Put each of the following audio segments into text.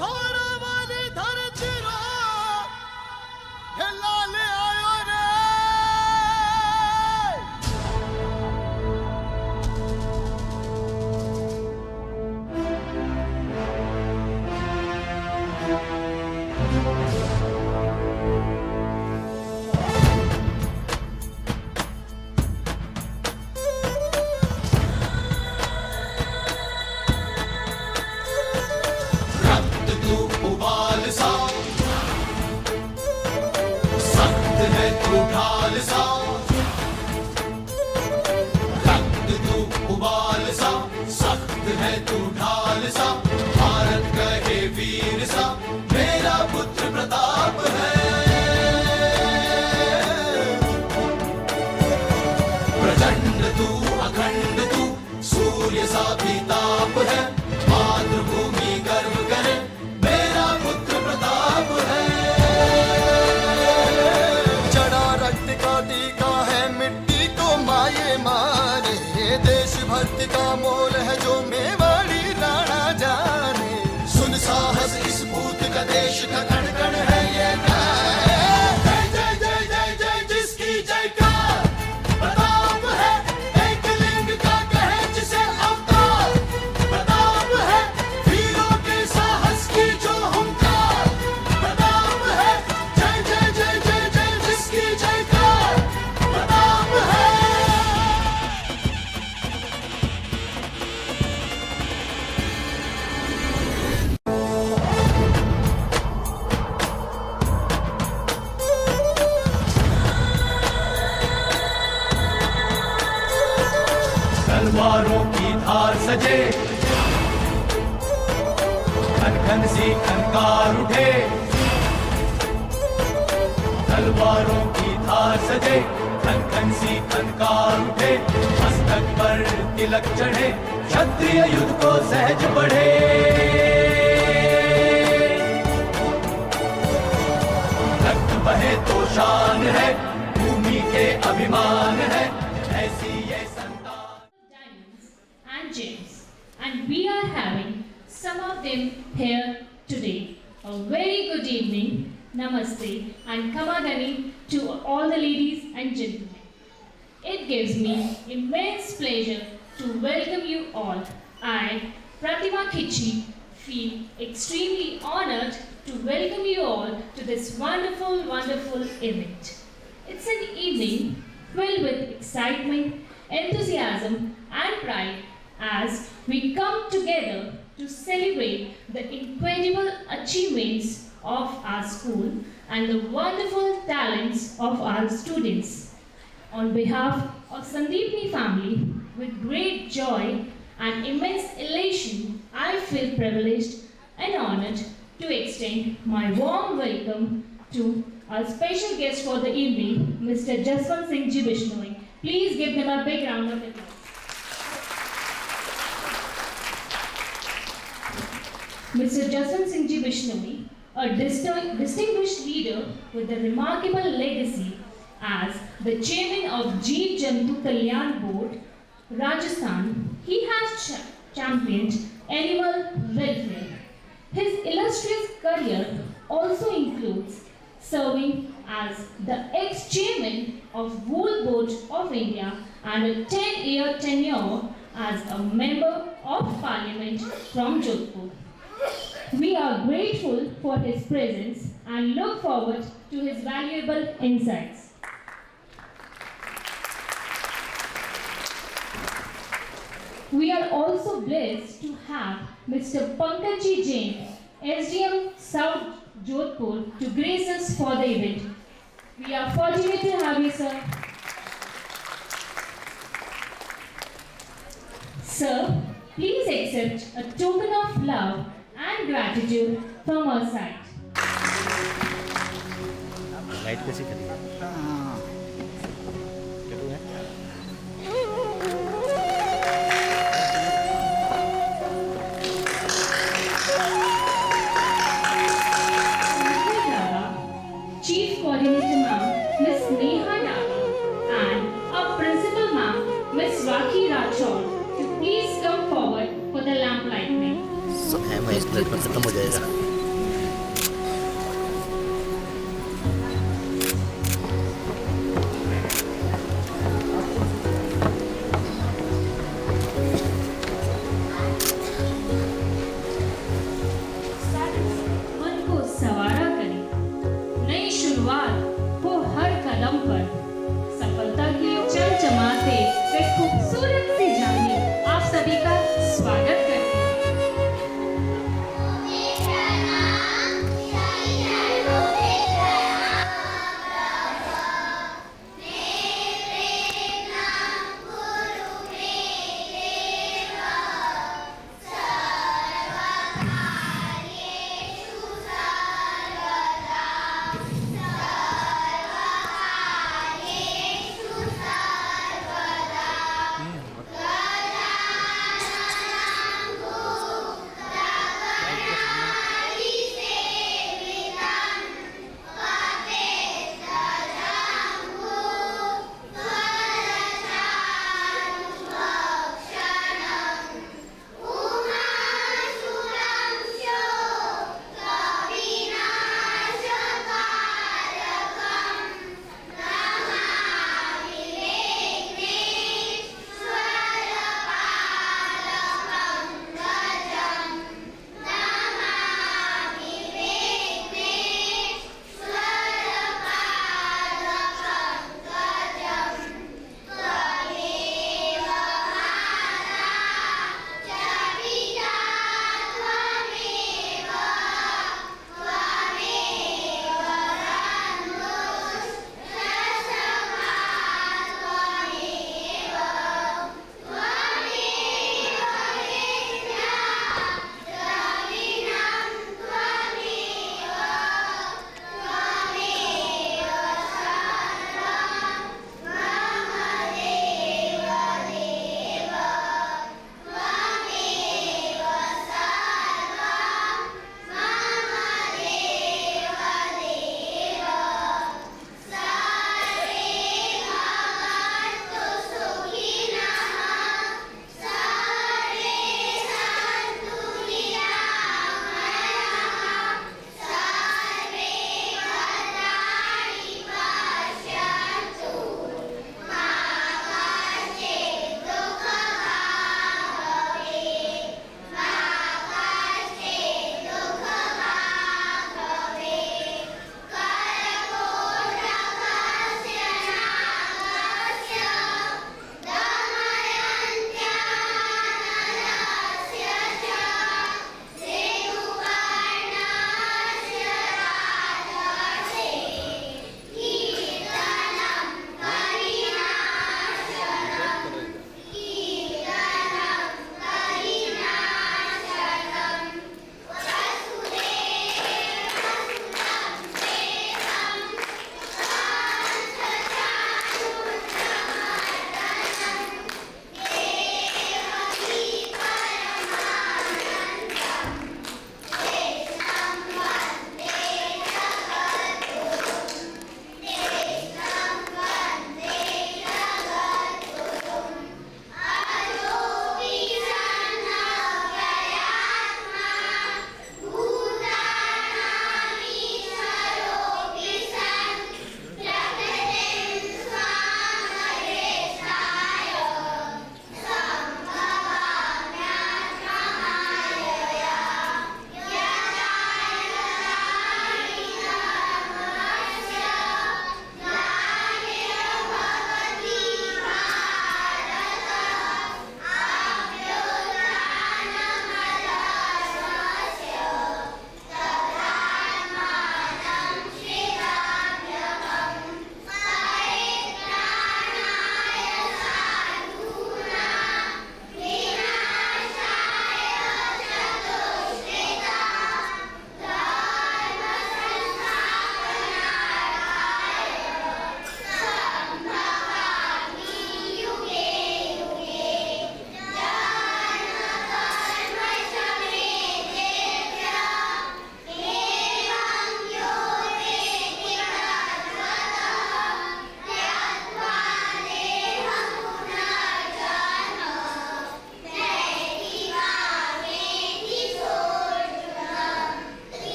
थोड़ा वाली धरती रो हे लाल आयो रे रक्त तू उबाल सा सख्त है तू ढाल सा रक्त तू उबाल सा सख्त है तू ढाल सा भारत कहे वीर सा मेरा पुत्र प्रताप है प्रचंड तू अखंड तू सूर्य सा भी ताप है मातृभूमि गर्व करे मेरा पुत्र प्रताप है चढ़ा रक्त का टीका है मिट्टी को माये मारे देश भक्ति का मोल है जो मेवाड़ी राणा जाने सुन साहस इस पूत का देश का कण कण है ये जय जय जय जय जय जिसकी जयकार प्रताप है एक लिंग का कहे जिसे अवतार प्रताप है वीरों के साहस की जो हुंकार प्रताप है जय जय जय जय जय जिसकी जयकार प्रताप है तलवारों की धार सजे खन खन सी खनकार उठे तलवारों की धार सजे खन खन सी खनकार उठे मस्तक पर तिलक चढ़े क्षत्रिय युद्ध को सहज बढ़े रक्त बहे तो शान है भूमि के अभिमान है ऐसी ये संतान Diamonds and gems, and we are having some of them here today. A very good evening, namaste, and kamadani to all the ladies and gentlemen. It gives me immense pleasure to welcome you all. I, Pratima Khichi, feel extremely honored to welcome you all to this wonderful, wonderful event. It's an evening filled with excitement, enthusiasm, and pride as we come together to celebrate the incredible achievements of our school and the wonderful talents of our students. On behalf of Sandeepni family, with great joy and immense elation, I feel privileged and honored to extend my warm welcome to our special guest for the evening, Mr. Jaswant Singh Ji Bishnoi. Please give them a big round of applause. Mr. Jaswant Singh Ji Bishnoi, a distinguished leader with a remarkable legacy as the chairman of Jeev Jantu Kalyan Board, Rajasthan, he has championed animal welfare. His illustrious career also includes serving as the ex-chairman of Wool Board of India and a 10-year tenure as a member of Parliament from Jodhpur. We are grateful for his presence and look forward to his valuable insights. We are also blessed to have Mr. Pankaj Jain, SDM South Jodhpur, to grace us for the event. We are fortunate to have you, sir. Sir, please accept a token of love and gratitude from our side. Light कैसी खड़ी है चलो है Chief Coordinator Ma'am, Miss Neha Dada, and our Principal Ma'am, Miss Rakhi Rachor, to please come forward for the lamp lighting. है Mahesh minute में ख़त्म हो जाएगा। मन को संवारा करे, नई शुरुआत हो हर कदम पर, सफलता की चमचमाते वे खूबसूरत सी जानी आप सभी का स्वागत करती हूँ।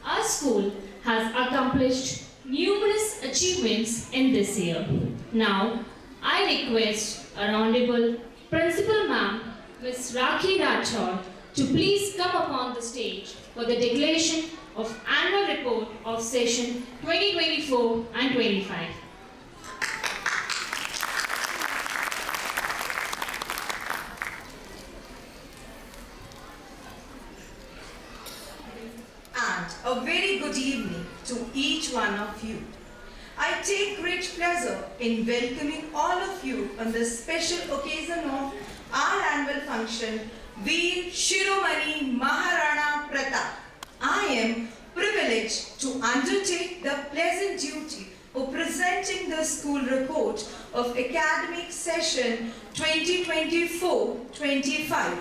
Our school has accomplished numerous achievements in this year. Now, I request our Honorable Principal Ma'am, Ms. Rakhi Rathod, to please come upon the stage for the declaration of Annual Report of Session 2024 and 25. And a very good evening to each one of you. I take great pleasure in welcoming all of you on this special occasion of our annual function, Veer Shiromani Maharana Pratap. I am privileged to undertake the pleasant duty of presenting the school report of academic session 2024-25.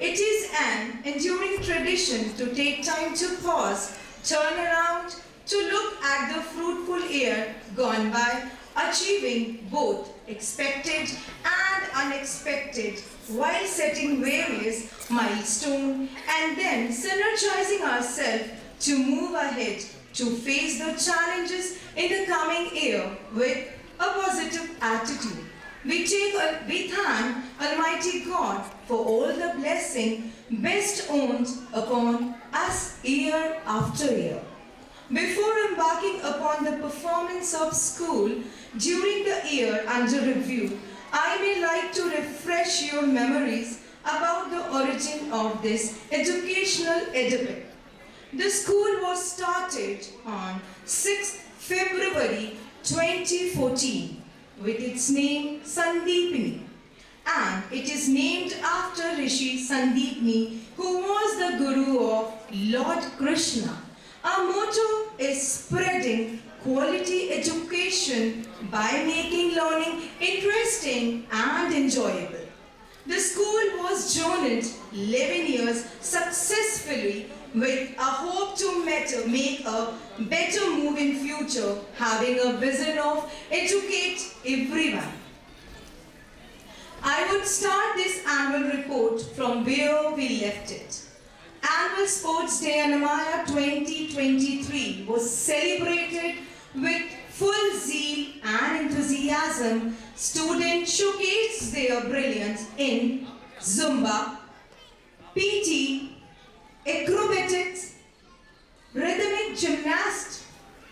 It is an enduring tradition to take time to pause, turn around, to look at the fruitful year gone by, achieving both expected and unexpected while setting various milestones and then synergizing ourselves to move ahead to face the challenges in the coming year with a positive attitude. We thank Almighty God for all the blessing bestowed upon us year after year. Before embarking upon the performance of school during the year under review, I may like to refresh your memories about the origin of this educational edifice. The school was started on 6th February 2014 with its name Sandeepani, and it is named after Rishi Sandeepani, who was the guru of Lord Krishna. Our motto is spreading quality education by making learning interesting and enjoyable. The school was journeyed 11 years successfully with a hope to make a better move in future, having a vision of educate everyone. I would start this annual report from where we left it. Annual Sports Day Annamaya 2023 was celebrated with full zeal and enthusiasm. Students showcased their brilliance in Zumba, PT, acrobatics, rhythmic gymnastics,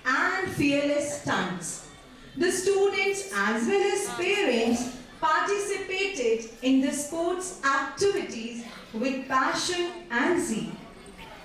and fearless stunts. The students as well as parents participated in the sports activities with passion and zeal.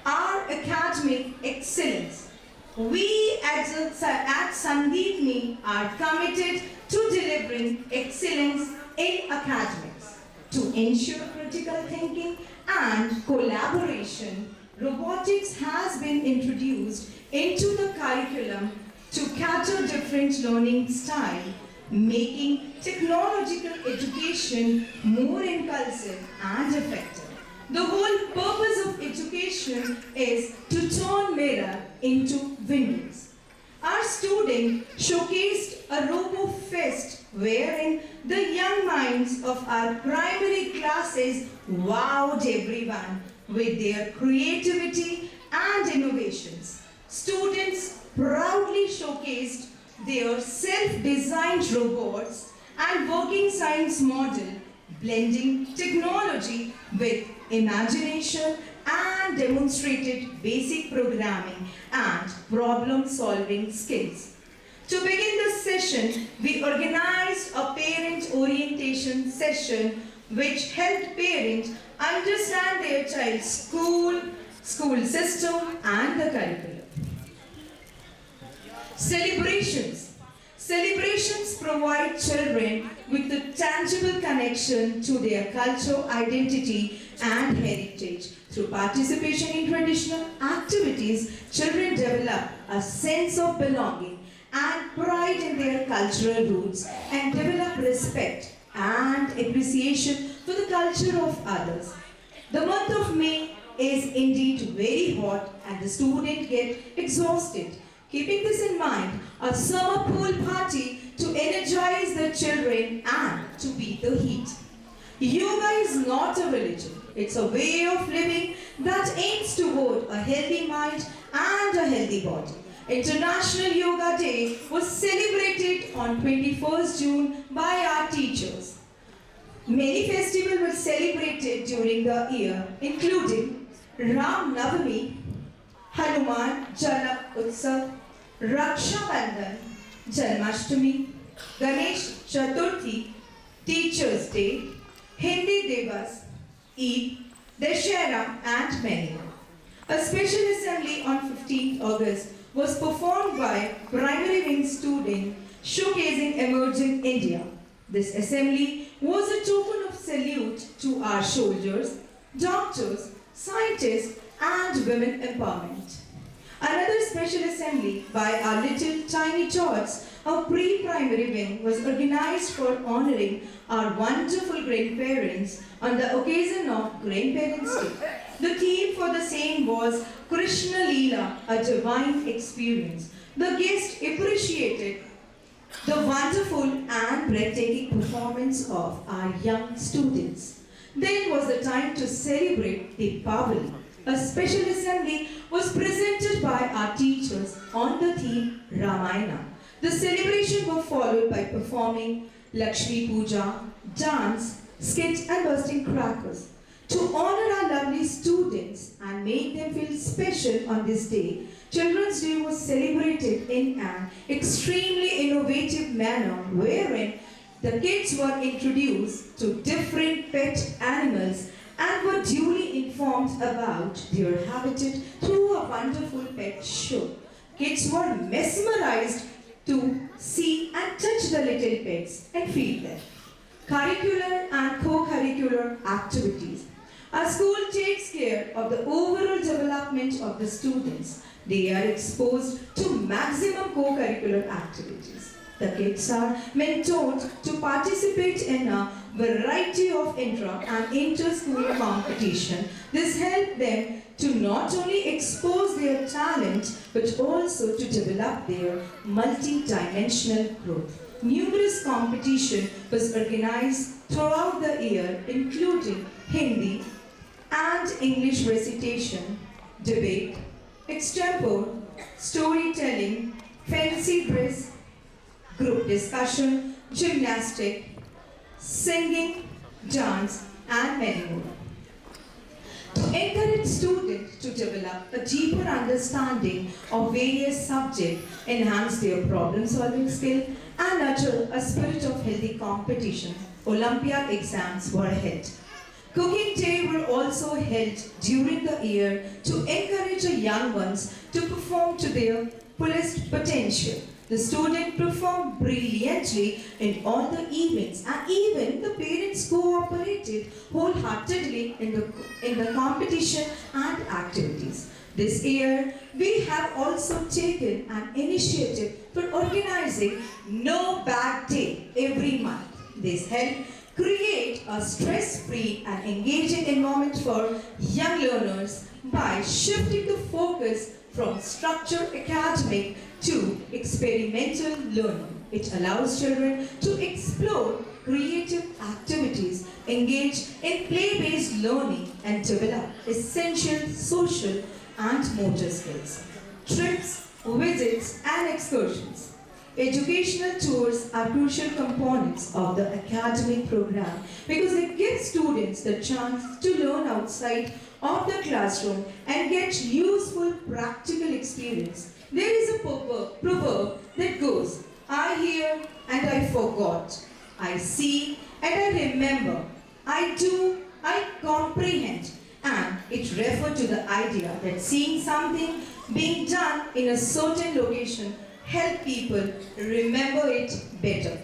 Our academic excellence. We at Sandeepani are committed to delivering excellence in academics. To ensure critical thinking and collaboration, robotics has been introduced into the curriculum to cater different learning styles, making technological education more inclusive and effective. The whole purpose of education is to turn mirror into windows. Our student showcased a RoboFest wherein the young minds of our primary classes wowed everyone with their creativity and innovations. Students proudly showcased their self-designed robots and working science model, blending technology with imagination and demonstrated basic programming and problem-solving skills. To begin the session, we organized a parent orientation session which helped parents understand their child's school system and the curriculum. Celebrations. Celebrations provide children with a tangible connection to their cultural identity and heritage. Through participation in traditional activities, children develop a sense of belonging and pride in their cultural roots and develop respect and appreciation for the culture of others. The month of May is indeed very hot and the students get exhausted. Keeping this in mind, a summer pool party to energize the children and to beat the heat. Yoga is not a religion. It's a way of living that aims toward a healthy mind and a healthy body. International Yoga Day was celebrated on 21st June by our teachers. Many festivals were celebrated during the year, including Ram Navami, Hanuman Janak Utsav, Raksha Bandhan, Janmashtami, Ganesh Chaturthi, Teachers' Day, Hindi Divas, Eid, Dashera, and many more. A special assembly on 15th August was performed by primary wing students showcasing emerging India. This assembly was a token of salute to our soldiers, doctors, scientists, and women empowerment. Another special assembly by our little tiny tots of pre-primary wing was organized for honoring our wonderful grandparents on the occasion of Grandparents' Day. The theme for the same was Krishna Leela, a divine experience. The guests appreciated the wonderful and breathtaking performance of our young students. Then was the time to celebrate Deepavali. A special assembly was presented by our teachers on the theme Ramayana. The celebration was followed by performing Lakshmi Puja, dance, skit and bursting crackers. To honor our lovely students and make them feel special on this day, Children's Day was celebrated in an extremely innovative manner wherein the kids were introduced to different pet animals and were duly informed about their habitat through a wonderful pet show. Kids were mesmerized to see and touch the little pets and feed them. Curricular and co-curricular activities. Our school takes care of the overall development of the students. They are exposed to maximum co-curricular activities. The kids are mentored to participate in a variety of intra and inter-school competition. This helps them to not only expose their talent but also to develop their multi-dimensional growth. Numerous competition was organized throughout the year, including Hindi and English recitation, debate, extempore, storytelling, fancy dress, group discussion, gymnastic, singing, dance, and many more. To encourage students to develop a deeper understanding of various subjects, enhance their problem-solving skill, and nurture a spirit of healthy competition, Olympiad exams were held. Cooking Day were also held during the year to encourage the young ones to perform to their fullest potential. The students performed brilliantly in all the events, and even the parents cooperated wholeheartedly in the competition and activities. This year, we have also taken an initiative for organizing No Bad Day every month. This helped create a stress-free and engaging environment for young learners by shifting the focus from structured academic to experimental learning. It allows children to explore creative activities, engage in play-based learning, and develop essential social and motor skills. Trips, visits, and excursions. Educational tours are crucial components of the academic program because they give students the chance to learn outside of the classroom and get useful practical experience. There is a proverb that goes, I hear and I forgot, I see and I remember, I do, I comprehend. And it referred to the idea that seeing something being done in a certain location help people remember it better.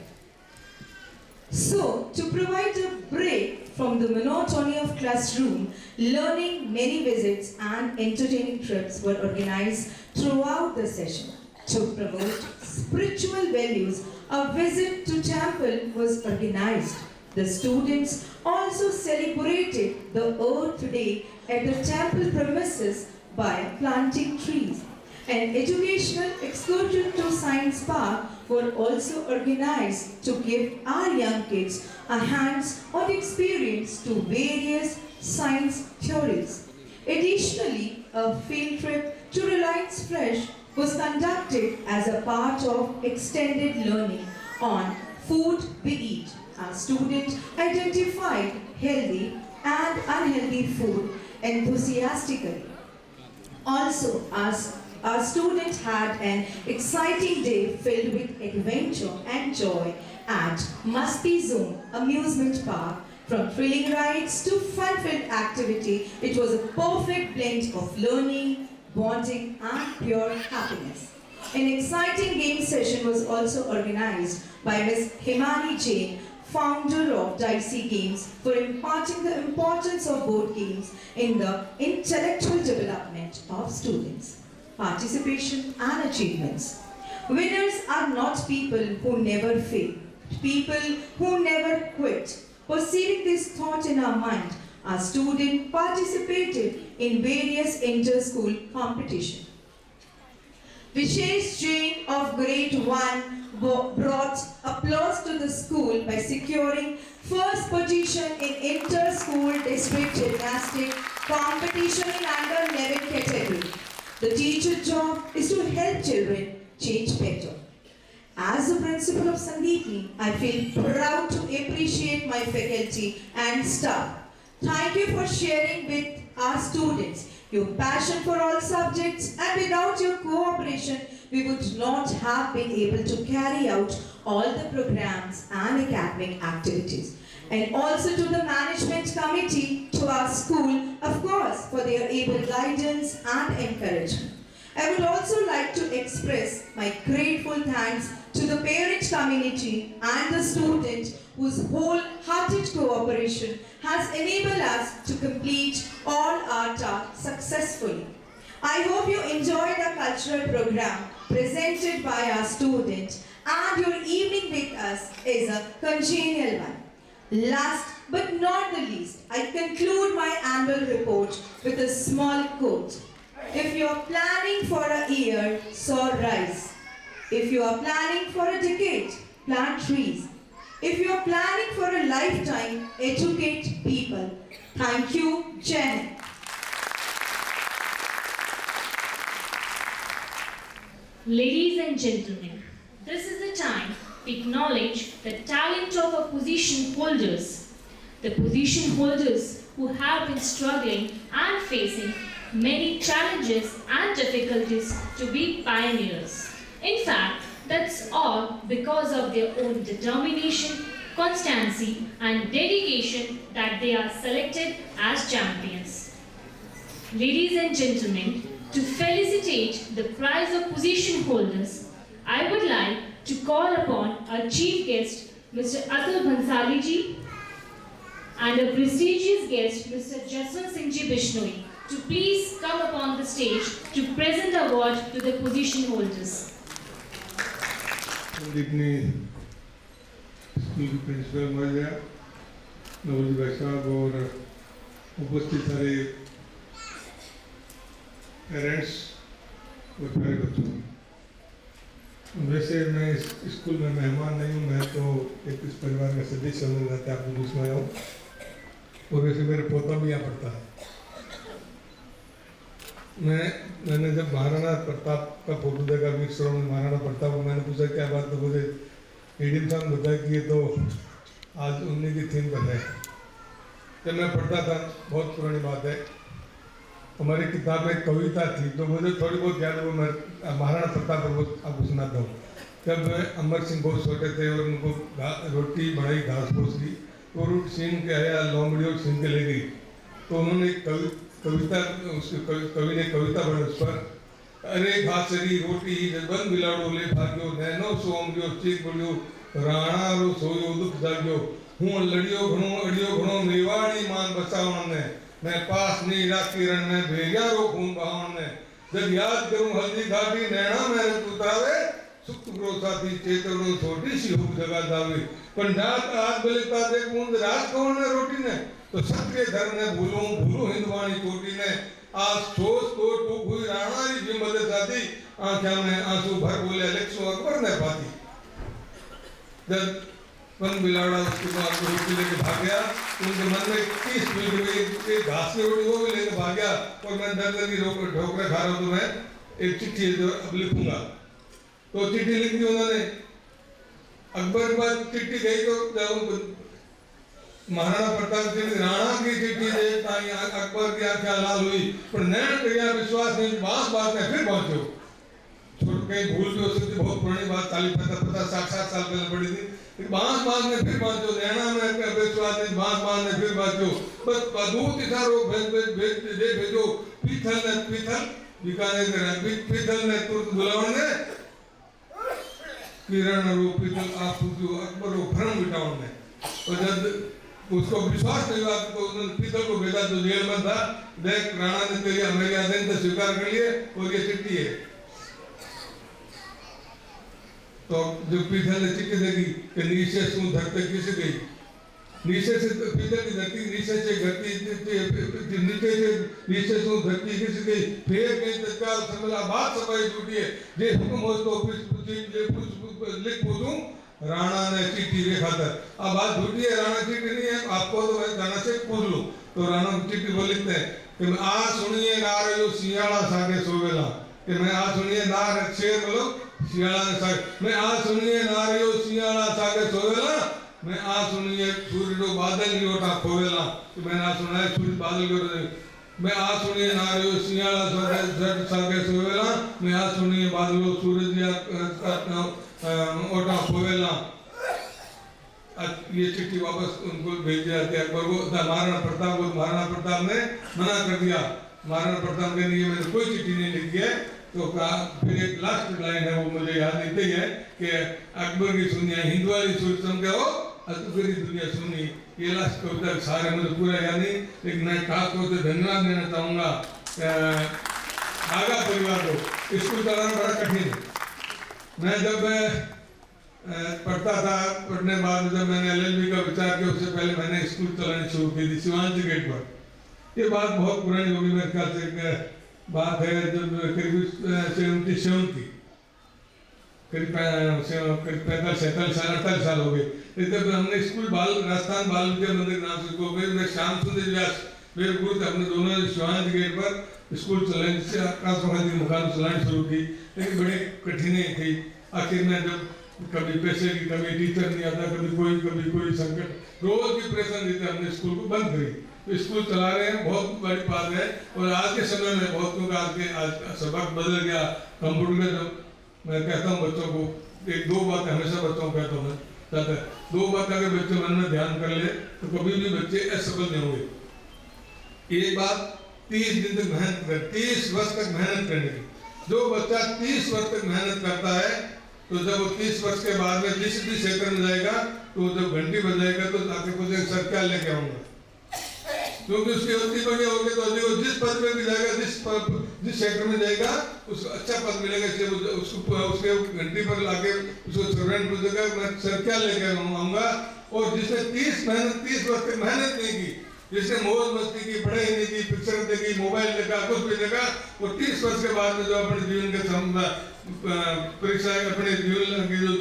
So, to provide a break from the monotony of classroom, learning, many visits and entertaining trips were organized throughout the session. To promote spiritual values, a visit to temple was organized. The students also celebrated the Earth Day at the temple premises by planting trees. An educational excursion to Science Park were also organized to give our young kids a hands-on experience to various science theories. Additionally, a field trip to Reliance Fresh was conducted as a part of extended learning on food we eat. Our student identified healthy and unhealthy food enthusiastically. Also, our student had an exciting day filled with adventure and joy at Masti Zone Amusement Park. From thrilling rides to fun-filled activity, it was a perfect blend of learning, bonding and pure happiness. An exciting game session was also organized by Ms. Himani Jain, founder of Dicey Games, for imparting the importance of board games in the intellectual development of students. Participation and achievements. Winners are not people who never fail, people who never quit. Perceiving this thought in our mind, our student participated in various inter-school competitions. Vishesh Jain of grade 1 brought applause to the school by securing first position in inter-school district gymnastic competition in under 11 category. The teacher's job is to help children change better. As the principal of Sandeepni, I feel proud to appreciate my faculty and staff. Thank you for sharing with our students your passion for all subjects, and without your cooperation, we would not have been able to carry out all the programs and academic activities. And also to the management committee, to our school, of course, for their able guidance and encouragement. I would also like to express my grateful thanks to the parent community and the student whose wholehearted cooperation has enabled us to complete all our tasks successfully. I hope you enjoyed the cultural program presented by our student, and your evening with us is a congenial one. Last but not the least, I conclude my annual report with a small quote. If you are planning for a year, sow rice. If you are planning for a decade, plant trees. If you are planning for a lifetime, educate people. Thank you, Jen. Ladies and gentlemen, this is the time to acknowledge the talent of our position holders. The position holders who have been struggling and facing many challenges and difficulties to be pioneers. In fact, that's all because of their own determination, constancy, and dedication that they are selected as champions. Ladies and gentlemen, to felicitate the prize of position holders, I would like to call upon our chief guest, Mr. Atul Bhansali ji, and a prestigious guest, Mr. Jaswant Singh ji Bishnoi, to please come upon the stage to present the award to the position holders. Sandipani school की principal महोदया, नवोदय भाई साहब और उपस्थित सारे parents और प्यारे बच्चों, वैसे मैं इस स्कूल में मेहमान नहीं हूँ, मैं तो एक इस परिवार का सदस्य होने के नाते आपको बीच में आया हूँ, और वैसे मेरा पोता भी यहाँ पढ़ता है। मैंने जब महाराणा प्रताप का फोटो देखा, वीर सरोवर में महाराणा प्रताप को, मैंने पूछा क्या बात, तो मुझे एडीएम साहब ने बताया कि ये तो आज उन्हीं की थीम पर है। जब मैं पढ़ता था, बहुत पुरानी बात है, हमारी किताब में कविता थी, तो मुझे थोड़ी बहुत याद है, वो मैं महाराणा प्रताप पर आपको सुनाता हूँ। जब अमर सिंह बहुत छोटे थे और उनको रोटी बनाई, घास फूस दी, तो रोटी छीन के आया, लोमड़ी और छीन के ले गई, तो उन्होंने कविता, कवि ने कविता बनाई उस पर, अरे घासरी रोटी जबन बिलाड़ो ले भाग्यो, नैनो सोमरियो चीक बोलियो, राणा रो सोयो दुख जाग्यो, हूँ लड़ियो घणो अड़ियो घणो, मेवाड़ी मान बचावन ने, मैं पास नहीं राखी रण में, भेजा रो खून बहावन ने, जब याद करूं हल्दी घाटी नैना मेरे तुतरावे, सुख ग्रो साथी चेतनो छोटी सी हुक जगा जावे, पंडात आग बलिता दे कुंद राज कौन ने रोटी ने, तो क्षत्रिय धर्म ने भूलो हिंदवाणी चोटी ने, आज सोच तोड़ टूक हुई राणारी जिम्मत साथी, आंखों में आंसू भर बोले अलेक्सो अकबर ने पाती। जब पन बिलाड़ा उसके बाद रोटी लेके भाग गया। उनके मन में 30 मिनट में एक घास की रोटी वो भी लेके भाग गया। और मैं डर की ठोकरे खा रहा हूँ, तो मैं एक चिट्ठी अब लिखूंगा। तो चिट्ठी लिख दी उन्होंने। अकबर के बाद चिट्ठी गई तो महाराणा प्रताप सिंह राणा की चिट्ठी दे अकबर की आंखें लाल हुई, पर नैन गया विश्वास नहीं। बात में फिर पहुंचो, छोड़ कहीं भूल भी हो सकती, बहुत पुरानी बात, 40-50-60 साल पहले पड़ी थी। बांस में फिर बांचो, नैना में विश्वास नहीं, बांस में फिर बांचो। बस दूत इशारो भेजो, पीथल बीकानेर पीथल ने तुरंत बुलावन ने किरण रूप पीथल आप अकबर को भ्रम मिटावन ने। और जब उसको विश्वास नहीं हुआ तो उन्होंने पीतल को भेजा जो जेल में था, देख राणा ने तेरी मेरे आदेश से स्वीकार कर लिए और ये चिट्ठी है। तो जो पीतल ने चिट्ठी देखी कि नीचे सू धरती किसी गई, नीचे से पीतल की धरती नीचे से धरती नीचे सू धरती किसी गई, फिर गई तत्काल समझा बात सफाई टूटी है। जे हुक्म हो तो लिख पूछूं, राणा ने चिट्ठी देखा था। अब बात झूठी है, राणा चिट्ठी नहीं है, आपको तो मैं राणा से पूछ लूं। तो राणा चिट्ठी बोल लिखते हैं कि मैं आज सुनिए नार यो सियाड़ा सागे सोवेला, कि मैं आज सुनिए नार शेर बोलो सियाड़ा सागे, मैं आज सुनिए नार यो सियाड़ा सागे सोवेला, मैं आज सुनिए सूर्य जो बादल की ओटा खोवेला, कि मैंने आज सुना है सूर्य बादल की ओटा, मैं आज सुनिए नार यो सियाड़ा सागे सोवेला, मैं आज सुनिए बादलों सूरज ओटा खोवेला। ये चिट्ठी वापस उनको भेज दिया अकबर को। महाराणा प्रताप ने मना कर दिया। महाराणा प्रताप के लिए मैंने कोई चिट्ठी नहीं लिखी है। तो कहा, फिर एक लास्ट लाइन है वो मुझे याद नहीं है कि अकबर की सुनिए हिंद वाली सोच समझे हो, अकबर की दुनिया सुनी। ये लास्ट कविता सारे मुझे पूरा याद नहीं, लेकिन मैं खास तौर से धन्यवाद देना चाहूँगा आगा परिवार को। स्कूल चलाना बड़ा कठिन है। मैं जब पढ़ता था, पढ़ने बाद जब मैंने LLB का विचार किया, उससे पहले मैंने स्कूल चलानी शुरू की थी शिवाजी गेट पर। ये बात बहुत पुरानी होगी, मेरे ख्याल से बात है जब करीब 77 की, करीब 45-47 साल 48 साल हो गए। जब हमने स्कूल राजस्थान बाल विद्या मंदिर नाम से मैं श्याम सुंदर व्यास मेरे गुरु थे, अपने दोनों शिवाजी गेट पर स्कूल चलाने से आकाश की मुकाम चलानी शुरू की, लेकिन बड़ी कठिनाई थी। आखिर में जब कभी पैसे की कमी, टीचर नहीं आता, कभी कोई संकट, रोज की प्रेशर देते, हमने स्कूल को बंद करी। तो स्कूल चला रहे हैं, बहुत बड़ी बात है। और आज के समय में बहुत लोग आज सबक बदल गया कंप्यूटर में। जब मैं कहता हूँ बच्चों को, एक दो बात हमेशा बच्चों को कहता हूँ मैं, 2 बात अगर बच्चे मन में ध्यान कर ले तो कभी भी बच्चे असफल नहीं होंगे। एक बात, 30 दिन तक मेहनत कर, 30 वर्ष तक मेहनत करने की। जो बच्चा 30 वर्ष तक मेहनत करता है, तो जब वो 30 वर्ष के बाद में जिस भी क्षेत्र में जाएगा, तो जब घंटी बजाएगा तो आके पूछेगा सर क्या लेके आऊंगा, क्योंकि उसकी उतनी बड़ी होगी तो जिस पद पे भी जाएगा, जिस क्षेत्र में जाएगा उसको अच्छा पद मिलेगा। उसको उसके घंटी पर लाके उसको सर्वेंट पूछेगा मैं सर क्या लेके आऊंगा। और जिसने 30 वर्ष तक मेहनत नहीं की, जिसने मौज मस्ती की, पढ़ाई नहीं की, पिक्चर देखी, मोबाइल देखा, कुछ भी देखा, वो 30 वर्ष के बाद में जो अपने जीवन के परीक्षा अपने जीवन की जो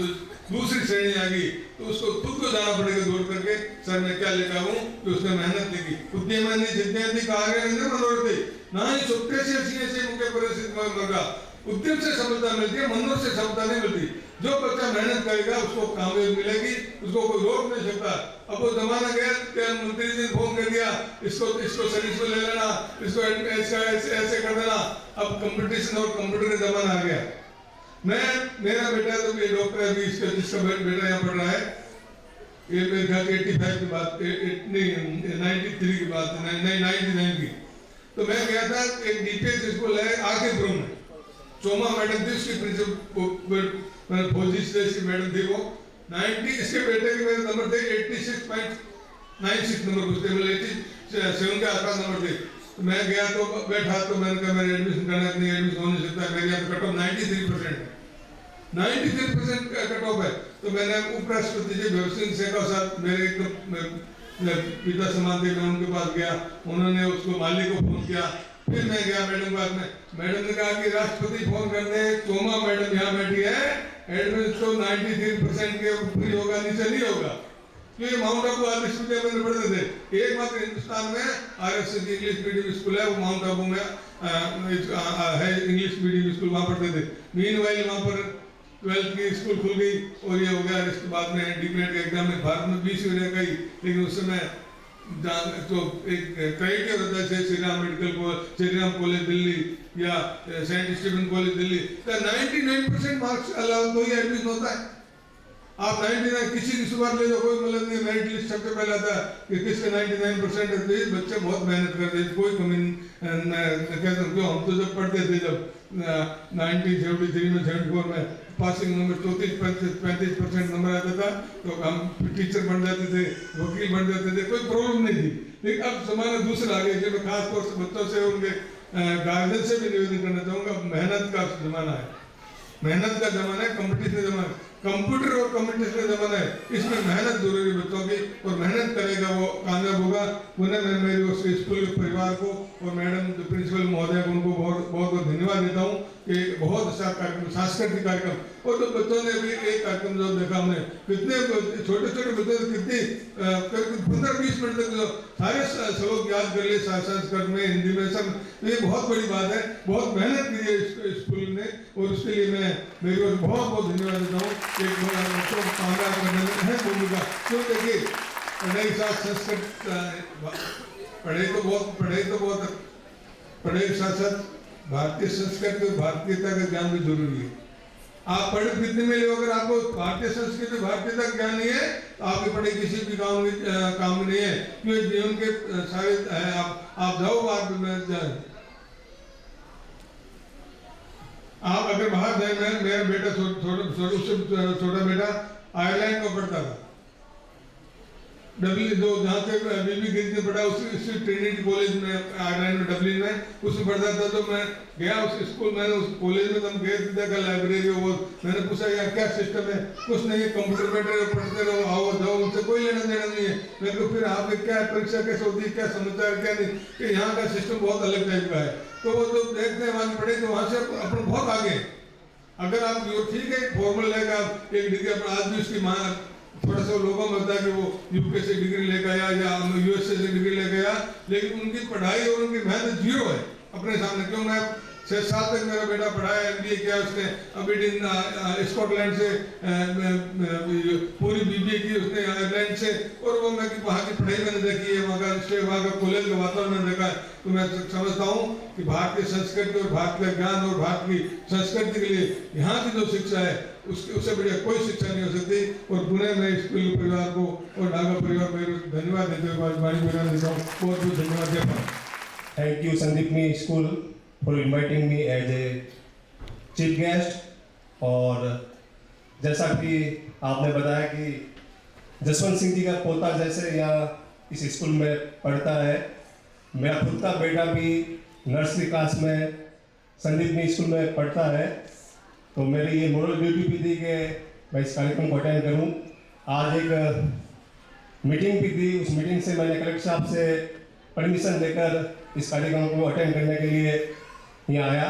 दूसरी श्रेणी आ गई, तो उसको खुद को जाना पड़ेगा दौड़ करके सर मैं क्या लेकर आऊँ, कि उसने मेहनत नहीं की। उद्यमी जितने मनोरथ ना ही सुप्ते से मुख्य परिस्थिति मरगा। उद्यम से सफलता मिलती है, मनोरथ से सफलता नहीं मिलती। जो बच्चा मेहनत करेगा उसको कामयाबी मिलेगी, उसको कोई रोक नहीं सकता। अब वो जमाना गया कि मंत्री जी फोन कर दिया, इसको सर्विस में ले लेना, इसको ऐसे कर देना। अब कंपटीशन और कंप्यूटर का जमाना आ गया। मेरा बेटा तो ये डॉक्टर है, जिसका बेटा यहाँ पढ़ रहा है, ये मेरे ख्याल 85 की बात, 93 की बात, 99 की। तो मैं गया था, एक DPS स्कूल है आकिपुर में, चोमा मैडम थी उसकी प्रिंसिपल, फौजी की मैडम थी वो। 90 इसके बेटे के मेरे नंबर थे 86.96 नंबर पूछते, मतलब 87 के आसपास नंबर थे। तो मैं गया तो बैठा, तो मैंने कहा मेरे एडमिशन करना नहीं, एडमिशन हो नहीं सकता, मेरे यहाँ कट ऑफ 93% है, 93% कट ऑफ है। तो मैंने उपराष्ट्रपति जी भगत सिंह के साथ मेरे पिता समान थे, मैं उनके पास गया, उन्होंने उसको माली को फोन किया, फिर मैं गया मैडम के पास में। मैडम ने कहा कि राष्ट्रपति फोन करने, चोमा मैडम यहाँ बैठी है, एडमिशन तो 93% के ऊपर होगा, नीचे नहीं होगा। क्योंकि माउंट आबू आदर्श विद्यालय में पढ़ते थे। एकमात्र हिंदुस्तान में RSS की इंग्लिश मीडियम स्कूल है, वो माउंट आबू में है इंग्लिश मीडियम स्कूल, वहाँ पढ़ते थे। मीनवाइल वहाँ पर 12th की स्कूल खुल गई और ये हो गया। इसके बाद में डीमेट का एग्जाम में भारत में 20 रह गई, लेकिन उस समय तो एक क्राइटेरिया होता है, Shri Ram medical college, Shri Ram college Delhi या सेंट स्टीफन कॉलेज दिल्ली का 99% मार्क्स अलाउ तो ही एडमिशन होता है। आप 99 किसी की सुबह ले जाओ, कोई मतलब नहीं, मेरिट लिस्ट सबसे पहले आता है कि किसके 99% है। तो ये बच्चे बहुत मेहनत करते हैं, कोई कमी नहीं। कहते हैं क्यों, हम तो जब पढ़ते थे, जब 1973 में 74 में पासिंग नंबर 34-35% नंबर आता था, तो हम टीचर बन जाते थे, वकील बन जाते थे, कोई प्रॉब्लम नहीं थी। लेकिन अब जमाना दूसरा आ गया, जो मैं खासतौर से बच्चों से, उनके गार्जियन से भी निवेदन करना चाहूँगा, मेहनत का जमाना है, मेहनत का जमाना है, कंपटीशन का जमाना है। कंप्यूटर और कंपटीशन का जमाना है, इसमें मेहनत जरूरी है बच्चों की, और मेहनत करेगा वो कामयाब होगा। पुनः मैं मेरे उस स्कूल के परिवार को और मैडम जो प्रिंसिपल महोदय को, उनको बहुत बहुत धन्यवाद देता हूँ कि बहुत अच्छा कार्यक्रम, सांस्कृतिक कार्यक्रम, और जो बच्चों ने भी एक कार्यक्रम जो देखा हमने, कितने छोटे छोटे बच्चों ने कितनी 15-20 मिनट तक जो सारे श्लोक याद कर लिए संस्कृत में, हिंदी में, सब। ये बहुत बड़ी बात है, बहुत मेहनत की है स्कूल ने, और उसके लिए मैं मेरी ओर बहुत बहुत धन्यवाद देता हूँ। एक बच्चों को कामयाब करने में है भूमिका। क्यों, देखिए पढ़ाई साथ संस्कृत, पढ़ाई तो बहुत पढ़ाई के साथ साथ भारतीय संस्कृति और भारतीयता का ज्ञान भी जरूरी है। आप पढ़े कितने में ले, अगर आपको भारतीय संस्कृति भारतीयता का ज्ञान नहीं है तो आपकी पढ़ाई किसी भी काम में नहीं है। क्योंकि जीवन के सारे आप जाओ बात में जाए, आप अगर बाहर जाए, मेरा बेटा उससे छोटा बेटा आयरलैंड में पढ़ता था, डब्लिन, जो जहाँ से बीबी गिरी ने पढ़ा, उसी ट्रिनिटी कॉलेज में आयरलैंड में, डब्लिन में, उसमें पढ़ता था। तो मैं गया उस स्कूल, मैंने उस कॉलेज में, हम गए थे, देखा लाइब्रेरी, वो मैंने पूछा यार क्या सिस्टम है, कुछ नहीं, कंप्यूटर बैठे रहो, पढ़ते रहो, आओ जाओ, उनसे कोई लेना देना नहीं है। मेरे को फिर आपके क्या परीक्षा कैसे होती है, क्या समाचार, क्या नहीं, कि यहाँ का सिस्टम बहुत अलग टाइप का है। तो वो जो देखते हैं वहाँ पढ़े, तो वहाँ से अपन बहुत आगे। अगर आप ठीक है फॉर्मल लेकर आप एक डिग्री, अपना आज भी उसकी माँ थोड़ा सा लोगों में होता है कि वो यूके से डिग्री लेकर आया या USA से डिग्री लेकर आया, लेकिन उनकी पढ़ाई और उनकी मेहनत जीरो है अपने सामने। क्यों, मैं 6 साल तक मेरा बेटा पढ़ाया, MBA किया उसने, अबीडीन स्कॉटलैंड से पूरी BBA की उसने आयरलैंड से, और वो मैं वहाँ की पढ़ाई मैंने देखी है, वहाँ का कॉलेज का वातावरण मैंने देखा है। तो मैं समझता हूँ कि भारतीय संस्कृति और भारत का ज्ञान और भारत की संस्कृति के लिए यहाँ की जो शिक्षा है, उससे बढ़िया कोई शिक्षा नहीं हो सकती। और पुणे में स्कूल परिवार को और ढाका परिवार को धन्यवाद देते हुए वाणी देता हूँ, बहुत बहुत धन्यवाद देता हूँ। Thank you Sandipni School for inviting me as a chief guest। और जैसा कि आपने बताया कि जसवंत सिंह जी का पोता जैसे यहाँ इस स्कूल में पढ़ता है, मेरा खुद का बेटा भी नर्सरी क्लास में संदीपनी स्कूल में पढ़ता है। तो मेरी ये मोरल ड्यूटी भी थी कि मैं इस कार्यक्रम को अटेंड करूँ। आज एक मीटिंग भी थी, उस मीटिंग से मैंने कलेक्टर साहब से परमिशन लेकर इस कार्यक्रम को अटेंड करने के लिए यहाँ आया।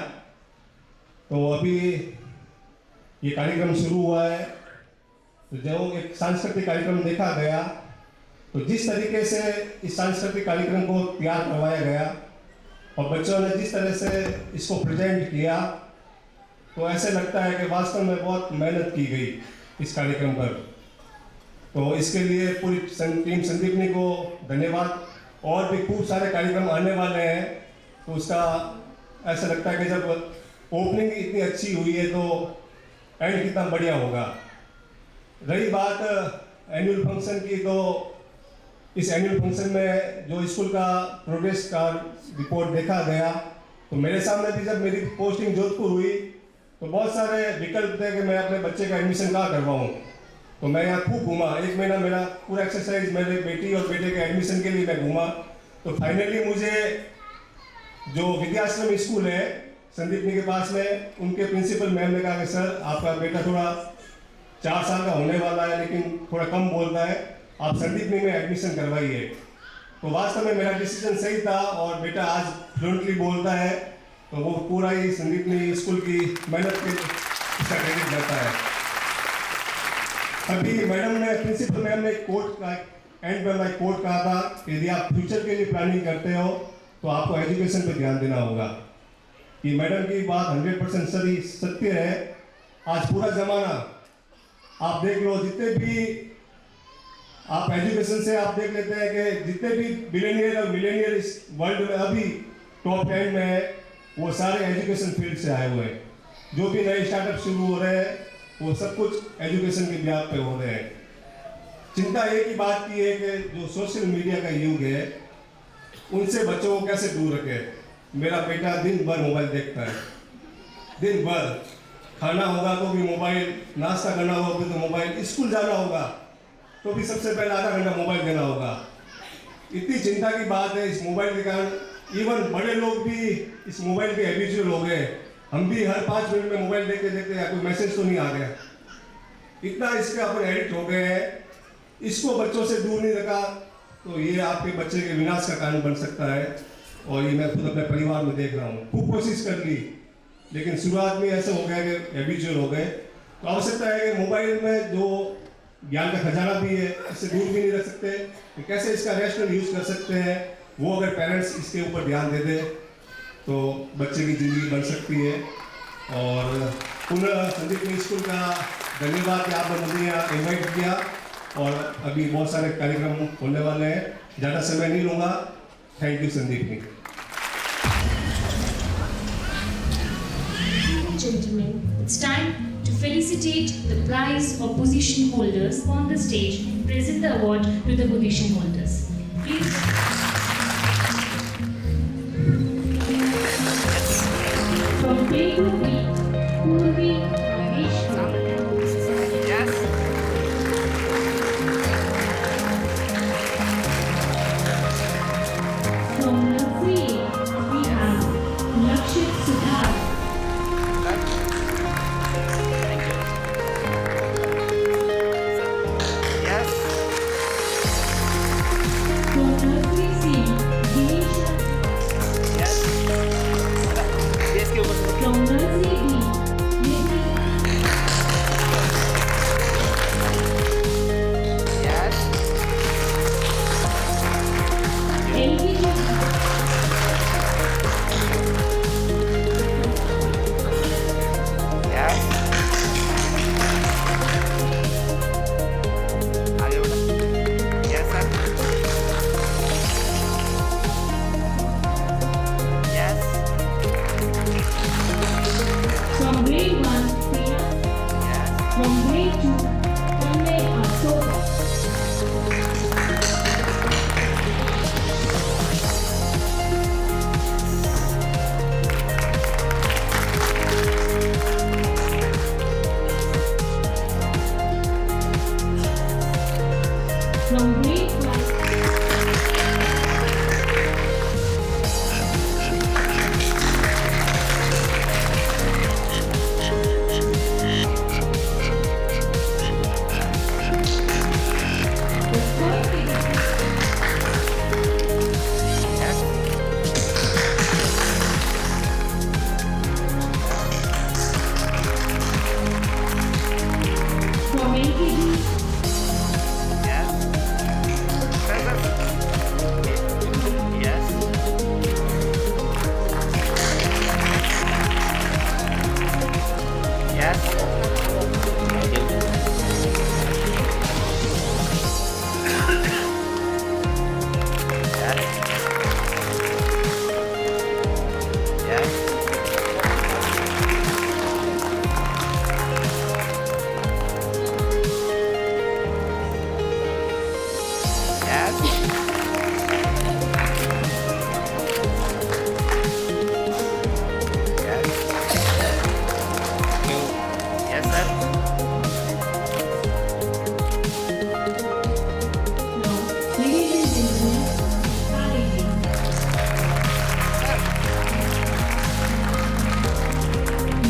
तो अभी ये कार्यक्रम शुरू हुआ है, तो जो एक सांस्कृतिक कार्यक्रम देखा गया, तो जिस तरीके से इस सांस्कृतिक कार्यक्रम को तैयार करवाया गया और बच्चों ने जिस तरह से इसको प्रेजेंट किया, तो ऐसे लगता है कि वास्तव में बहुत मेहनत की गई इस कार्यक्रम पर। तो इसके लिए पूरी टीम संदीपनी को धन्यवाद। और भी खूब सारे कार्यक्रम आने वाले हैं, तो उसका ऐसा लगता है कि जब ओपनिंग इतनी अच्छी हुई है तो एंड कितना बढ़िया होगा। रही बात एनुअल फंक्शन की, तो इस एनुअल फंक्शन में जो स्कूल का प्रोग्रेस का रिपोर्ट देखा गया, तो मेरे सामने भी जब मेरी पोस्टिंग जोधपुर हुई तो बहुत सारे विकल्प थे कि मैं अपने बच्चे का एडमिशन कहाँ करवाऊँ। तो मैं यहाँ खूब घूमा, 1 महीना मेरा पूरा एक्सरसाइज मेरे बेटी और बेटे के एडमिशन के लिए मैं घूमा। तो फाइनली मुझे जो विद्याश्रम स्कूल है संदीपनी के पास में, उनके प्रिंसिपल मैम ने कहा कि सर आपका बेटा थोड़ा 4 साल का होने वाला है लेकिन थोड़ा कम बोलता है, आप संदीपनी में एडमिशन करवाइए। तो वास्तव में मेरा डिसीजन सही था और बेटा आज फ्लुएंटली बोलता है। तो वो पूरा ही संदीपनी स्कूल की मेहनत के इसका क्रेडिट जाता है। अभी मैडम ने प्रिंसिपल मैम ने कोट का एंड में मैं कोट कहा था कि यदि आप फ्यूचर के लिए प्लानिंग करते हो तो आपको एजुकेशन पे ध्यान देना होगा। कि मैडम की बात 100% सही सत्य है। आज पूरा जमाना आप देख लो, जितने भी आप एजुकेशन से आप देख लेते हैं कि जितने भी बिलियनियर और मिलेनियर इस वर्ल्ड में अभी टॉप 10 में है, वो सारे एजुकेशन फील्ड से आए हुए हैं। जो भी नए स्टार्टअप शुरू हो रहे हैं वो सब कुछ एजुकेशन के ब्याह पे हो रहे हैं। चिंता एक ही बात की है कि जो सोशल मीडिया का युग है उनसे बच्चों को कैसे दूर रखें। मेरा बेटा दिन भर मोबाइल देखता है, दिन भर। खाना होगा तो भी मोबाइल, नाश्ता करना होगा तो मोबाइल, स्कूल जाना होगा तो भी सबसे पहले आधा घंटा मोबाइल देना होगा। इतनी चिंता की बात है इस मोबाइल के कारण। इवन बड़े लोग भी इस मोबाइल के हैबिचुअल हो गए। हम भी हर 5 मिनट में मोबाइल देखते देखते या कोई मैसेज तो नहीं आ गया, इतना इसके अपन एडिक्ट हो गए हैं। इसको बच्चों से दूर नहीं रखा तो ये आपके बच्चे के विनाश का कारण बन सकता है। और ये मैं खुद अपने परिवार में देख रहा हूँ। खूब कोशिश कर ली लेकिन शुरुआत में ऐसा हो गया कि हैबिचुअल हो गए। तो आवश्यकता है कि मोबाइल में जो ज्ञान का खजाना भी है इससे दूर भी नहीं रख सकते, तो कैसे इसका रैशनल यूज कर सकते हैं वो अगर पेरेंट्स इसके ऊपर ध्यान दे दे तो बच्चे की ज़िंदगी बन सकती है। और पुनः संदीप स्कूल का धन्यवाद कि आपने मुझे यहाँ इन्वाइट किया। और अभी बहुत सारे कार्यक्रम होने वाले हैं, ज़्यादा समय नहीं लूँगा। Thank you Sandeep. Gentlemen, it's time to felicitate the prize or position holders on the stage and present the award to the position holders. Please. From Playgroup B, Purvi Maheshwari. Yes. From Nursery A, we have Lakshit Sudhar. Yes. From Nursery C, Dinesh. Yes. इसके ऊपर From Nursery B, Nidhi. Yes. LKG. Yes. आगे बढ़ो। Yes sir. Yes. From grade 1, Priya. Yes. From grade 2, Tanmay Asoka. From grade 5, the third category. Yes. From LKG, Yes. Sir, sir. Yes. Yes. Yes. Yes. Yes. Yes, sir. now, ladies and gentlemen, Khalid.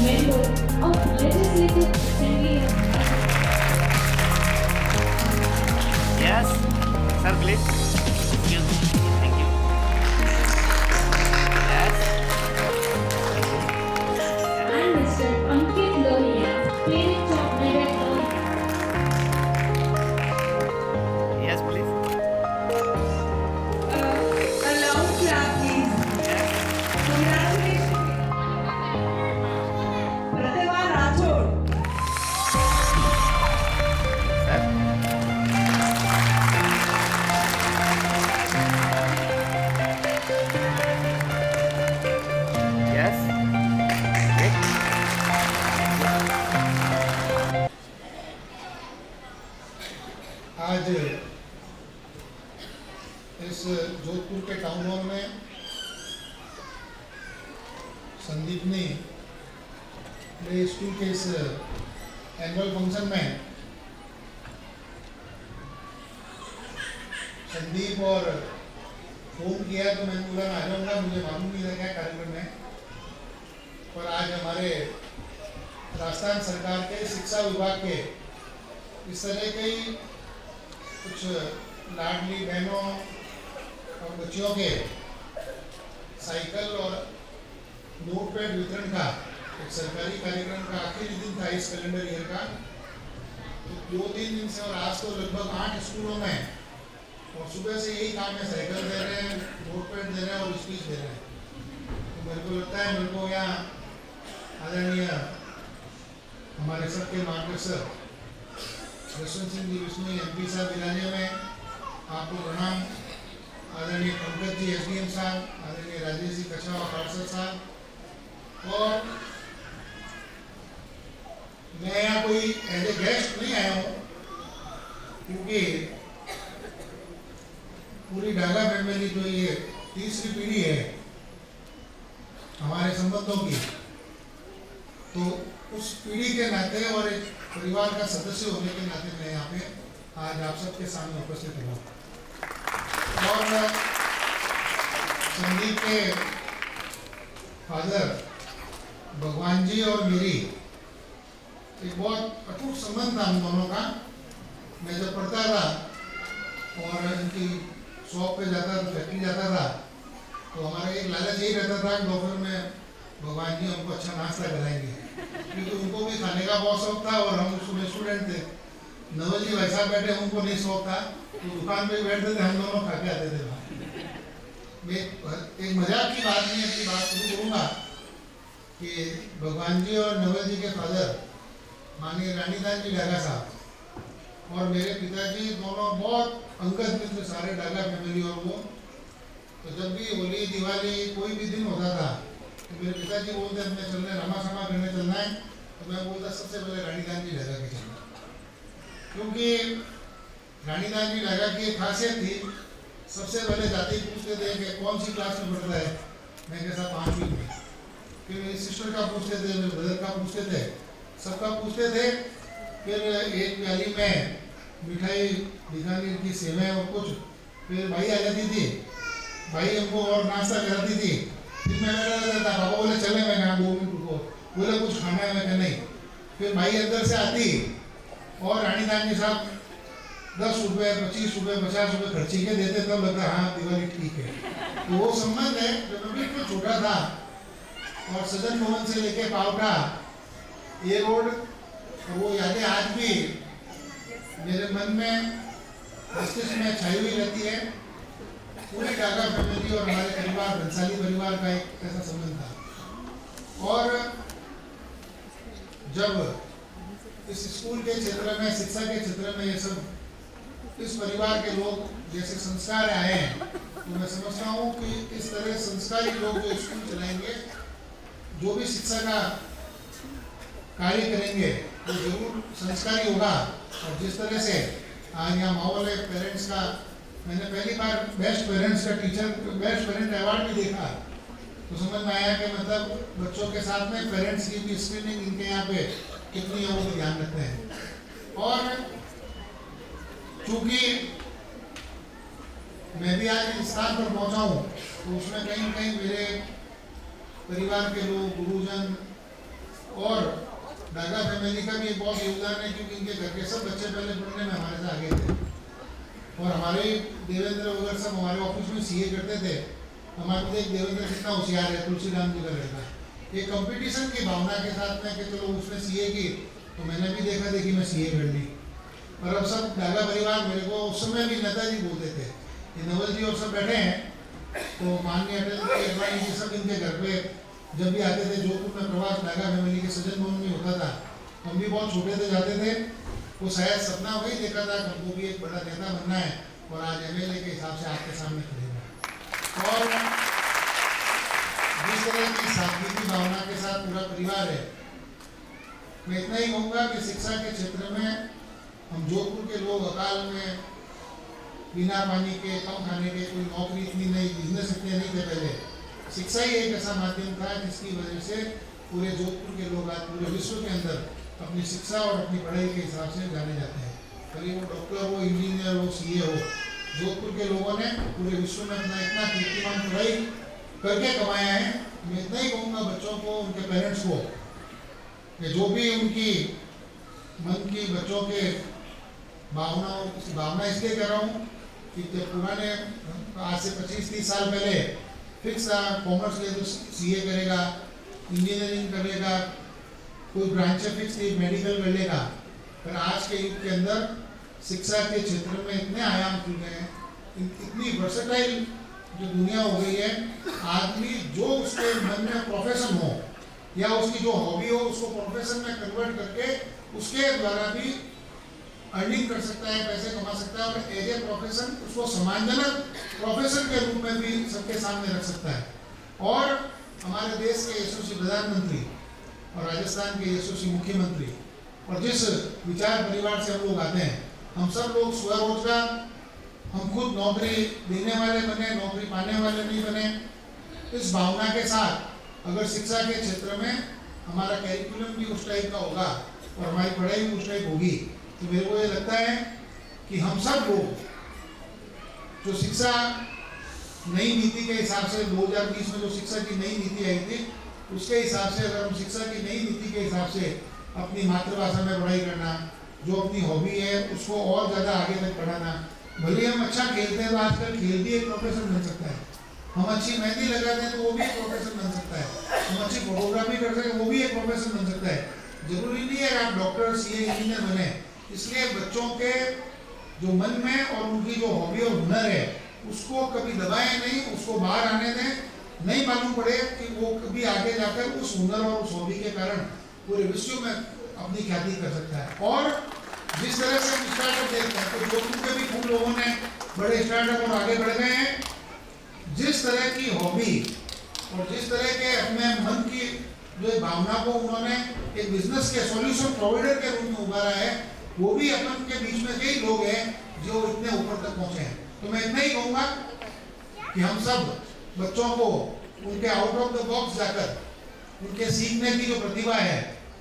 Member of Legislative Assembly of Yes. Sir, please. Excuse me. Thank you. Yes. and Mr. Ankit Lohia, parent of Director Sandipani मेरे school के इस annual function में संदीप और phone किया तो मैंने बोला मैं आ जाऊँगा, मुझे मालूम नहीं था क्या कार्यक्रम है। और आज हमारे राजस्थान सरकार के शिक्षा विभाग के इस तरह के ही कुछ लाडली बहनों और बच्चियों के साइकिल और नोटपैड वितरण का एक सरकारी कार्यक्रम का आखिरी दिन था इस कैलेंडर ईयर का। तो 2-3 दिन से और आज तो लगभग 8 स्कूलों में और सुबह से यही काम है, साइकिल दे रहे हैं, नोटपैड दे रहे हैं और स्पीच दे रहे हैं। तो मेरे को लगता है मेरे को यहाँ आदरणीय हमारे सबके मार्गदर्शक जसवंत सिंह जी विष्णु MP साहब विराजे में आपको प्रणाम। आदरणीय पंकज जी SDM साहब, आदरणीय राजेश जी कछावा पार्षद साहब, और मैं यहाँ कोई एज ए गेस्ट नहीं आया हूँ क्योंकि पूरी डागा फैमिली जो ये तीसरी पीढ़ी है हमारे संबंधों की, तो उस पीढ़ी के नाते और एक परिवार का सदस्य होने के नाते मैं यहाँ पे आज आप सबके सामने उपस्थित हुआ। और संदीप के फादर भगवान जी और मेरी एक बहुत अटूट संबंध था हम दोनों का। मैं जब पढ़ता था और इनकी शॉप पे जाता था, फैक्ट्री जाता था, तो हमारा एक लालच यही रहता था कि दोपहर में भगवान जी हमको अच्छा नाश्ता कराएंगे, क्योंकि उनको भी खाने का बहुत शौक था और हम उसमें स्टूडेंट थे। नवल जी वैसा बैठे, उनको नहीं शौक था, तो दुकान पे बैठते थे, हम दोनों खा के आते थे। मैं एक मजाक की बात नहीं, अपनी बात शुरू करूँगा कि भगवान जी और नवल जी के फादर माननीय रानीदास जी डागा साहब और मेरे पिताजी दोनों बहुत अंगद मित्र सारे डागा फैमिली। और वो तो जब भी होली दिवाली कोई भी दिन होता था तो मेरे पिताजी बोलते अपने चलने रमा समा करने चलना है, तो मैं बोलता सबसे पहले रानीदास जी डागा के चलना, क्योंकि रानीदास जी डागा की एक खासियत थी, सबसे पहले जाते ही पूछते थे कि कौन सी क्लास में पढ़ता है, मैं कैसा 5वीं में। फिर मेरी सिस्टर का पूछते थे, मेरे ब्रदर का पूछते थे, सबका पूछते थे। फिर एक प्याली में मिठाई बीकानेर की सेवैं और कुछ, फिर भाई आ जाती थी, भाई हमको और नाश्ता कराती थी। फिर मैं रहता था, पापा बोले चले, मैं कहा 2 मिनट रुको, बोले कुछ खाना है, मैं कहा नहीं। फिर भाई अंदर से आती और रानीदास जी साहब 10 रुपये 25 रुपये 50 रुपये खर्ची के देते, तब लगता हाँ दिवाली ठीक है। तो वो संबंध है। जब मैं बिल्कुल छोटा था और सदन भवन से लेके पावटा ये रोड, तो वो यादें आज भी मेरे मन में मस्तिष्क में छाई हुई रहती है। पूरी डागा फैमिली और हमारे परिवार भंसाली परिवार का एक ऐसा संबंध था। और जब इस स्कूल के क्षेत्र में, शिक्षा के क्षेत्र में ये सब इस परिवार के लोग जैसे संस्कार आए हैं, तो मैं समझता हूँ कि इस तरह संस्कारी लोग जो स्कूल चलाएंगे, जो भी शिक्षा का कार्य करेंगे, तो जरूर संस्कारी होगा। और जिस तरह से आज यहाँ माहौल है पेरेंट्स का, मैंने पहली बार बेस्ट पेरेंट्स का बेस्ट पेरेंट अवार्ड भी देखा, तो समझ में आया कि मतलब बच्चों के साथ में पेरेंट्स की भी स्क्रीनिंग इनके यहाँ पे कितनी है वो भी ध्यान रखते हैं। और चूँकि मैं भी आज इस स्थान पर पहुँचा हूँ, तो उसमें कहीं न कहीं मेरे परिवार के लोग, गुरुजन और डागा फैमिली का भी एक बहुत योगदान है, क्योंकि इनके घर के सब बच्चे पहले पढ़ने में हमारे से आगे थे। और हमारे देवेंद्र वगैरह सब हमारे ऑफिस में CA करते थे। हमारे देख देवेंद्र कितना होशियार है, तुलसीराम जी का लड़का। ये कंपटीशन की भावना के साथ में कि चलो उसने CA की, तो मैंने भी देखा देखी मैं CA कर ली। और अब सब डागा परिवार मेरे को उस समय भी नेताजी बोलते थे कि नवल जी और सब बैठे हैं, तो माननीय अटल जी सब इनके घर पे जब भी आते थे। जोधपुर में प्रवास डागा फैमिली के सजन भवन में होता था, हम भी बहुत छोटे थे जाते थे। वो शायद सपना वही देखा था कि हमको भी एक बड़ा नेता बनना है, और आज MLA के हिसाब से आपके सामने खड़े हैं। और जिस तरह की सादगी की भावना के साथ पूरा परिवार है, मैं इतना ही कहूँगा कि शिक्षा के क्षेत्र में हम जोधपुर के लोग अकाल में बिना पानी के, कम खाने के, कोई नौकरी इतनी नहीं, बिजनेस इतने नहीं थे पहले, शिक्षा ही एक ऐसा माध्यम था जिसकी वजह से पूरे जोधपुर के लोग आज पूरे विश्व के अंदर अपनी शिक्षा और अपनी पढ़ाई के हिसाब से जाने जाते हैं। भले वो डॉक्टर हो, इंजीनियर हो, सीए हो, जोधपुर के लोगों ने पूरे विश्व में अपना इतना कीर्तिमान पढ़ाई करके कमाया है। मैं इतना ही कहूँगा बच्चों को, उनके पेरेंट्स को, कि जो भी उनकी मन की बच्चों के भावना इसलिए कह रहा हूँ कि जब पुराने आज से 25-30 साल पहले फिक्स था कॉमर्स ले तो सीए करेगा, इंजीनियरिंग करेगा, कोई ब्रांच फिक्स थी, मेडिकल कर लेगा। पर आज के युग के अंदर शिक्षा के क्षेत्र में इतने आयाम खुल गए हैं, इतनी वर्सेटाइल जो दुनिया हो गई है। आदमी जो उसके मन में प्रोफेशन हो या उसकी जो हॉबी हो उसको प्रोफेशन में कन्वर्ट करके उसके द्वारा भी अर्निंग कर सकता है, पैसे कमा सकता है और एज ए प्रोफेशन उसको सम्मानजनक प्रोफेशन के रूप में भी सबके सामने रख सकता है। और हमारे देश के यशस्वी प्रधानमंत्री और राजस्थान के यशस्वी मुख्यमंत्री और जिस विचार परिवार से हम लोग आते हैं, हम सब लोग स्वरोजगार, हम खुद नौकरी देने वाले बने, नौकरी पाने वाले नहीं बने। इस भावना के साथ अगर शिक्षा के क्षेत्र में हमारा कैरिकुलम भी उस टाइप का होगा और हमारी पढ़ाई भी उस टाइप होगी, तो मेरे को ये लगता है कि हम सब लोग जो शिक्षा नई नीति के हिसाब से 2020 में जो शिक्षा की नई नीति आई थी, उसके हिसाब से अगर हम शिक्षा की नई नीति के हिसाब से अपनी मातृभाषा में पढ़ाई करना, जो अपनी हॉबी है उसको और ज़्यादा आगे तक बढ़ाना। भले हम अच्छा खेलते हैं तो आजकल खेल भी एक प्रोफेशन बन सकता है। हम अच्छी मेहंदी लगाते हैं तो वो भी एक प्रोफेशन बन सकता है। हम अच्छी फोटोग्राफी करते हैं वो भी एक प्रोफेशन बन सकता है। जरूरी नहीं है आप डॉक्टर, सीए, इंजीनियर बने। इसलिए बच्चों के जो मन में और उनकी जो हॉबी और हुनर है उसको कभी दबाएं नहीं, उसको बाहर आने दें। नहीं मालूम पड़े कि वो कभी आगे जाकर उस हुनर और उस हॉबी के कारण पूरे विश्व में अपनी ख्याति कर सकता है। और जिस तरह से हम स्टार्टअप देखते हैं तो जोधपुर के भी खूब लोगों ने बड़े स्टार्टअप और आगे बढ़ गए हैं। जिस तरह की हॉबी और जिस तरह के अपने मन की जो भावना को उन्होंने एक बिजनेस के सॉल्यूशन प्रोवाइडर के रूप में उभारा है, वो भी अपन के बीच में कई लोग हैं जो इतने ऊपर तक पहुंचे हैं। तो मैं इतना ही कहूँगा कि हम सब बच्चों को उनके आउट ऑफ द बॉक्स जाकर उनके सीखने की जो प्रतिभा है,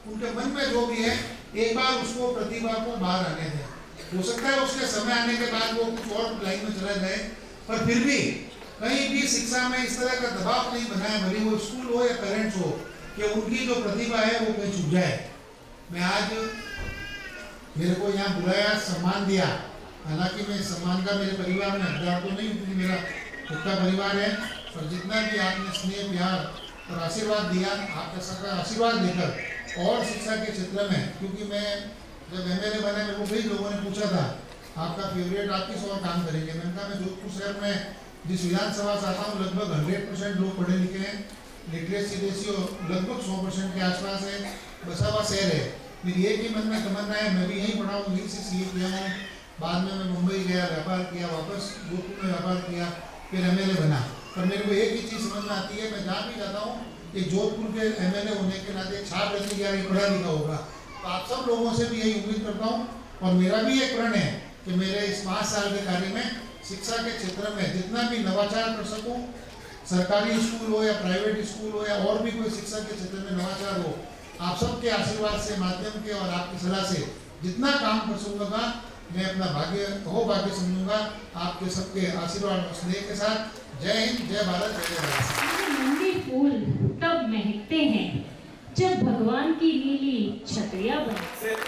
उनके मन में जो भी है, एक बार उसको प्रतिभा को बाहर आने दें। हो सकता है उसके समय आने के बाद वो कुछ और लाइन में चला जाए, पर फिर भी कहीं भी शिक्षा में इस तरह का दबाव नहीं बनाए, भले वो स्कूल हो या पेरेंट्स हो, कि उनकी जो प्रतिभा है वो कहीं छूट जाए। मैं आज मेरे को यहाँ बुलाया, सम्मान दिया, हालांकि मैं सम्मान का मेरे परिवार में हकदार तो नहीं, क्योंकि मेरा खुद का परिवार है, पर जितना भी आपने स्नेह, प्यार और आशीर्वाद दिया, आपका सबका आशीर्वाद लेकर और शिक्षा के क्षेत्र में, क्योंकि मैं जब एमएलए बना मेरे को कई लोगों ने पूछा था आपका फेवरेट आप किस और काम करेंगे। मैंने कहा मैं जोधपुर शहर में जिस विधानसभा से आता हूँ लगभग 100% लोग पढ़े लिखे हैं, लिटरेसी रेशियो लगभग 100% के आसपास है, बसा हुआ शहर है। मेरी एक ही मन में तमन्ना है मैं भी यहीं पढ़ा हूँ, यहीं से सीए किया हूँ, बाद में मैं मुंबई गया, व्यापार किया, वापस जोधपुर में व्यापार किया, फिर एमएलए बना। पर मेरे को एक ही चीज़ समझ में आती है, मैं जहाँ भी जाता हूँ कि जोधपुर के एमएलए होने के नाते छाप रहती है यार पढ़ा लिखा होगा। तो आप सब लोगों से भी यही उम्मीद करता हूँ और मेरा भी एक प्रण है कि मेरे इस 5 साल के कार्य में शिक्षा के क्षेत्र में जितना भी नवाचार कर सकूं, सरकारी स्कूल हो या प्राइवेट स्कूल हो या और भी कोई शिक्षा के क्षेत्र में नवाचार हो, आप सबके आशीर्वाद से, माध्यम के और आपकी सलाह से जितना काम कर सकूँगा मैं अपना भाग्य समझूंगा। आपके सबके आशीर्वाद और स्नेह के साथ जय हिंद, जय भारत, जय भारत। नंगे फूल तब महकते हैं जब भगवान की नीली छतरियां बने।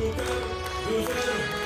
Shooter user